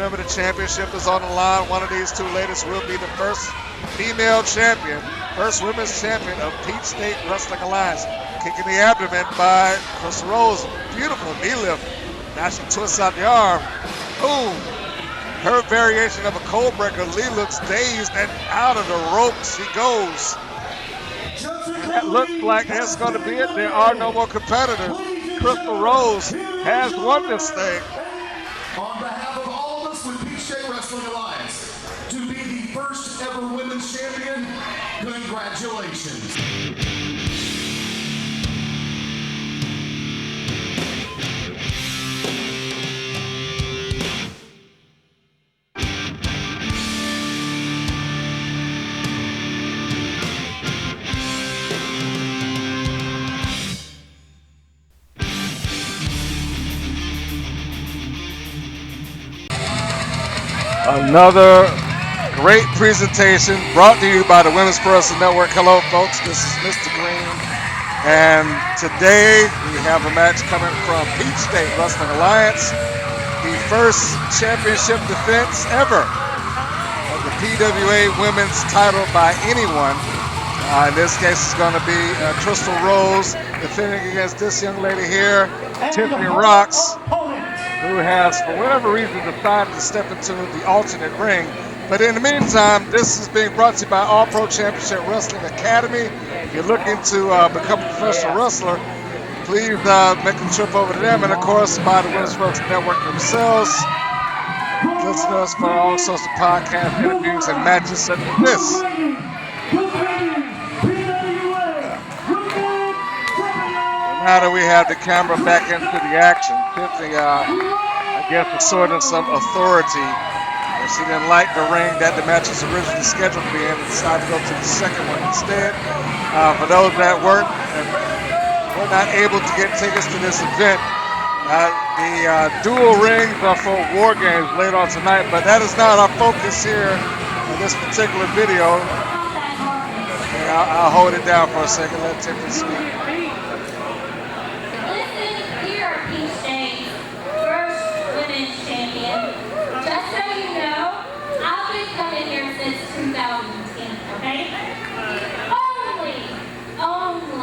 Remember, the championship is on the line. One of these two ladies will be the first female champion, first women's champion of Peachstate Wrestling Alliance. Kicking the abdomen by Crystal Rose. Beautiful knee lift. Now she twists out the arm. Boom. Her variation of a cold breaker. Lee looks dazed and out of the rope she goes. And that looks like it's going to be it. There are no more competitors. Crystal Rose has won this thing. On behalf of all of us with Peachstate Wrestling Alliance, to be the first ever women's champion, congratulations. Another great presentation brought to you by the Women's Pro Wrestling Network. Hello, folks. This is Mr. Green. And today we have a match coming from Peachstate Wrestling Alliance. The first championship defense ever of the PWA Women's title by anyone. In this case, it's going to be Crystal Rose defending against this young lady here, Tiffany Roxx, who has, for whatever reason, decided to step into the alternate ring. But in the meantime, this is being brought to you by All Pro Championship Wrestling Academy. If you're looking to become a professional wrestler, please make a trip over to them. And, of course, by the Women's Wrestling Network themselves. Listen to us for all sorts of podcast interviews and matches such as this. Now that we have the camera back into the action, Tiffany, I guess, asserting some authority. She didn't like the ring that the match was originally scheduled to be in and decided to go to the second one instead. For those that were not able to get tickets to this event, the dual rings are for War Games later on tonight, but that is not our focus here in this particular video. Okay, I'll hold it down for a second, let Tiffany speak.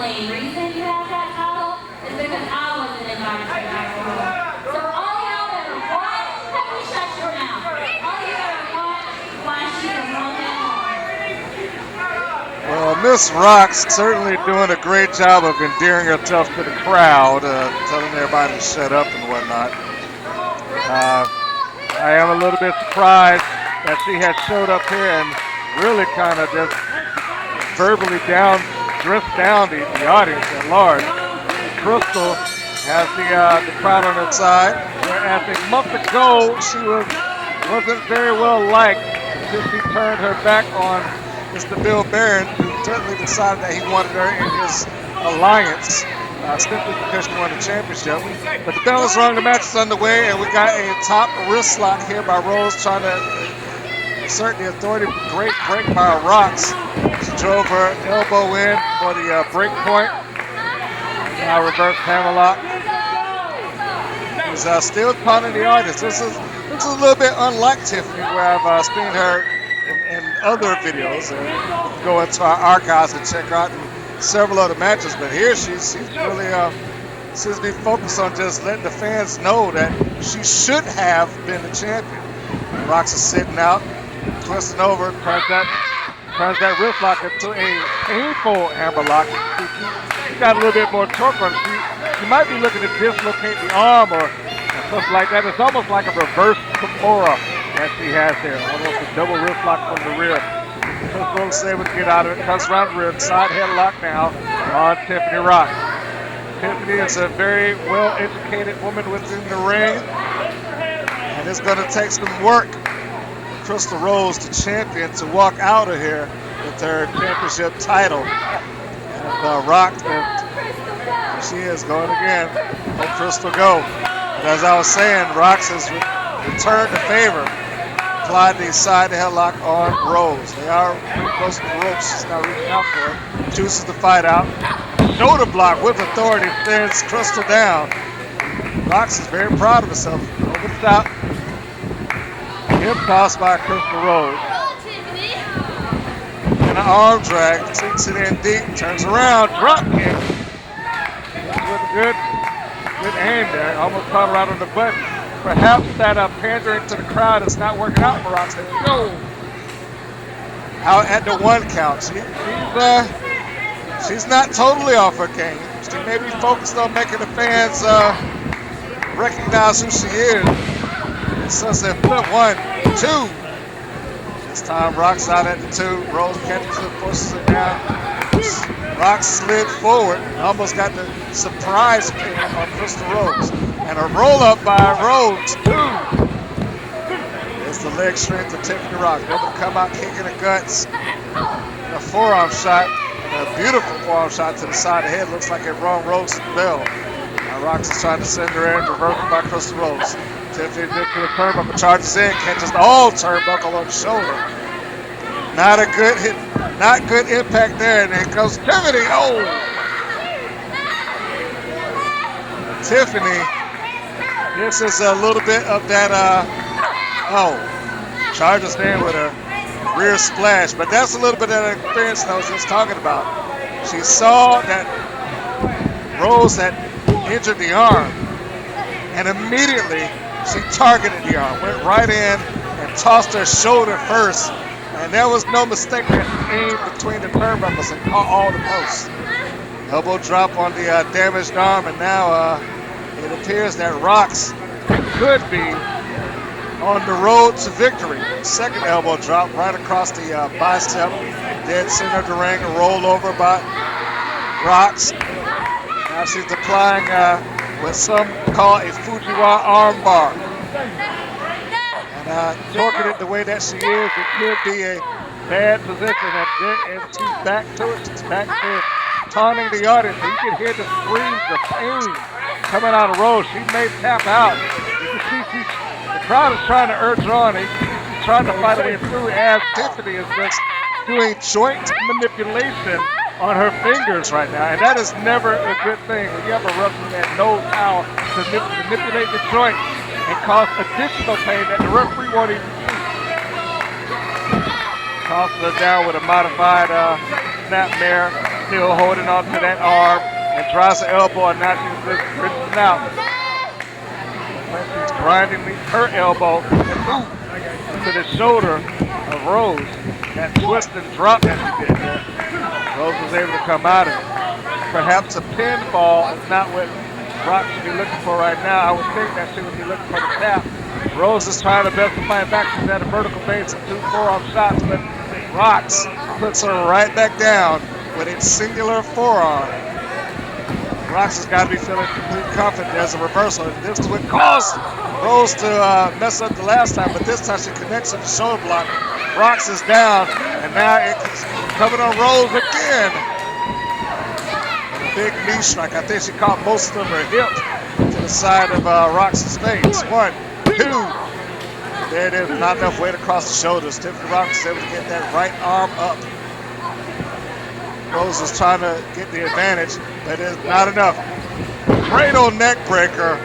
The reason you have that title is because I wasn't invited to that world. So all y'all better watch. Have me shut your mouth. All you better watch she can run that hard. Well, Miss Roxx certainly doing a great job of endearing herself to the crowd, telling everybody to shut up and whatnot. I am a little bit surprised that she has showed up here and really kind of just verbally drift down the audience at large. Crystal has the crowd on her side, whereas a month ago she wasn't very well liked until she turned her back on Mr. Bill Barron, who certainly decided that he wanted her in his alliance simply because she won the championship. But the bell is rung, the match is underway, and we got a top wrist lock here by Rose trying to assert the authority. Great break by Roxx. She drove her elbow in for the break point. Now reverse hammerlock. She's still taunting the audience. This is a little bit unlike Tiffany, where I've seen her in other videos. Go into our archives and check out several other matches. But here she's really seems to be focused on just letting the fans know that she should have been the champion. Roxx is sitting out, twisting over, turns that wrist lock into a painful hammerlock. She got a little bit more torque on it. She might be looking to dislocate the arm or something like that. It's almost like a reverse Kimura that she has there. Almost a double wrist lock from the rear. Crystal is able to get out of it. Comes around the rear. Side headlock now on Tiffany Roxx. Tiffany is a very well-educated woman within the ring. And it's going to take some work Crystal Rose, the champion, to walk out of here with her championship title. And Roxx, she is going again. Let Crystal go. But as I was saying, Roxx has returned the favor. Applied the side headlock on Rose. They are pretty close to the ropes. She's not reaching out for it. Chooses to fight out. Shoulder block with authority sends Crystal down. Roxx is very proud of herself. Over the top. Hip toss by Crystal Rose. And an arm drag, sinks it in deep, turns around, drop kick. With a good aim there, almost caught her out on the button. Perhaps that pandering to the crowd is not working out for Roxx. No! Out at the 1 count. She's not totally off her game. She may be focused on making the fans recognize who she is. Sunset flip, 1, 2. This time Roxx out at the 2. Rose catches it, pushes it down. Roxx slid forward, almost got the surprise pin on Crystal Rose. And a roll up by Rose, 2. There's the leg strength of Tiffany Roxx. Able to come out kicking the guts. A forearm shot, and a beautiful forearm shot to the side of the head. Looks like it rung Rose's bell. Now Roxx is trying to send her in, reversed by Crystal Rose. Tiffany did to the turnbuckle, charges in, catches the all turnbuckle on the shoulder. Not a good hit, not good impact there, and here goes Tiffany. Oh! Tiffany, this is a little bit of that, charges in with a rear splash, but that's a little bit of that experience I was just talking about. She saw that Rose had injured the arm, and immediately she targeted the arm, went right in and tossed her shoulder first, and there was no mistake that she aimed between the turnbuckles and caught all the posts. Elbow drop on the damaged arm, and now it appears that Roxx could be on the road to victory. Second elbow drop right across the bicep, dead center of the ring, a rollover by Roxx. Now she's applying what some call a Fujiwara arm bar. And torquing it the way that she is, it could be a bad position. And she's back to it. She's back to taunting the audience. You can hear the screams of pain coming out of Rose. She may tap out. You can see the crowd is trying to urge her on. She's trying to fight her way through as Tiffany is just doing joint manipulation on her fingers right now, and that is never a good thing. When you have a wrestler that knows how to manipulate the joint and cause additional pain that the referee won't even see. Tosses her down with a modified snapmare, still holding on to that arm, and drives the elbow, and now she's just wrists out. She's grinding her elbow to the shoulder of Rose. That twist and drop that she did there. Rose was able to come out of it. Perhaps a pinfall is not what Roxx should be looking for right now. I would think that she would be looking for the tap. Rose is trying her best to fight back. She's at a vertical base and 2 forearm shots, but Roxx puts her right back down with a singular forearm. Roxx has got to be feeling complete confident. There's a reversal. This is what caused Rose to mess up the last time, but this time she connects with the shoulder block. Roxx is down, and now it's coming on Rose again. A big knee strike. I think she caught most of her hip to the side of Roxx's face. 1, 2. There it is. Not enough weight across the shoulders. Tiffany Roxx is able to get that right arm up. Rose is trying to get the advantage, but it is not enough. Cradle neck breaker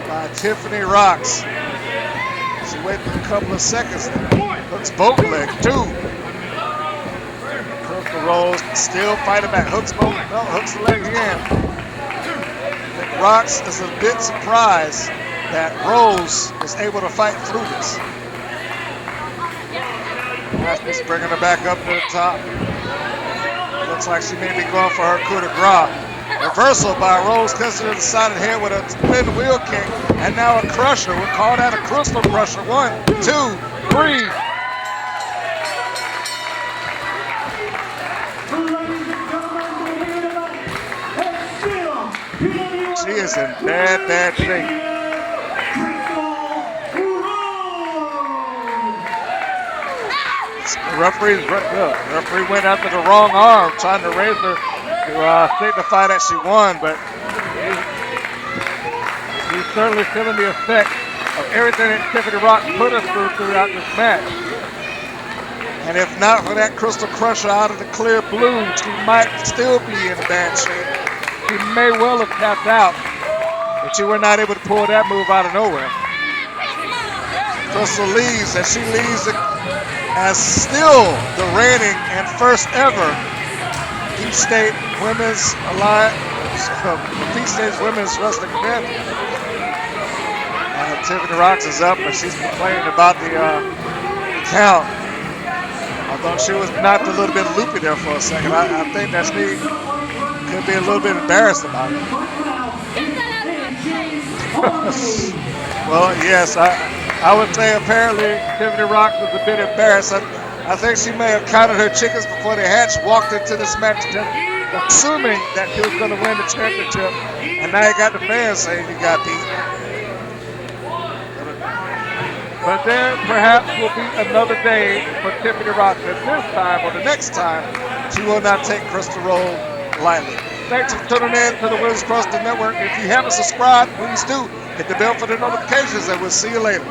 by Tiffany Roxx. She waited a couple of seconds. Hooks both legs, 2. Crystal Rose still fighting back. Hooks both, no, hooks the leg again. I think Roxx is a bit surprised that Rose was able to fight through this. That's just bringing her back up to the top. Looks like she may be going for her coup de grace. Reversal by Rose, cuts her to the side of the head with a spin wheel kick, and now a crusher. We'll call that a crystal crusher. 1, 2, 3. She is in bad, bad shape. The referee went after the wrong arm, trying to raise her to signify that she won, but he's certainly feeling the effect of everything that Tiffany Roxx put us through throughout this match. And if not for that crystal crusher out of the clear blue, she might still be in bad shape. She may well have tapped out, but she were not able to pull that move out of nowhere. Crystal leaves, and she leaves as still the reigning and first ever Peachstate Women's Alliance, Peachstate Women's Wrestling Champion. Tiffany Roxx is up, and she's complaining about the count. I thought she was knocked a little bit loopy there for a second. I think that she could be a little bit embarrassed about it. Well, yes, I would say apparently Tiffany Roxx was a bit embarrassed. I think she may have counted her chickens before they hatched, walked into this match assuming that she was going to win the championship, and now you got the fans saying you got beat. But there perhaps will be another day for Tiffany Roxx, and this time, or the next time, she will not take Crystal Roll lightly. Thanks for tuning in to the Women's CrossFit Network. If you haven't subscribed, please do. Hit the bell for the notifications, and we'll see you later.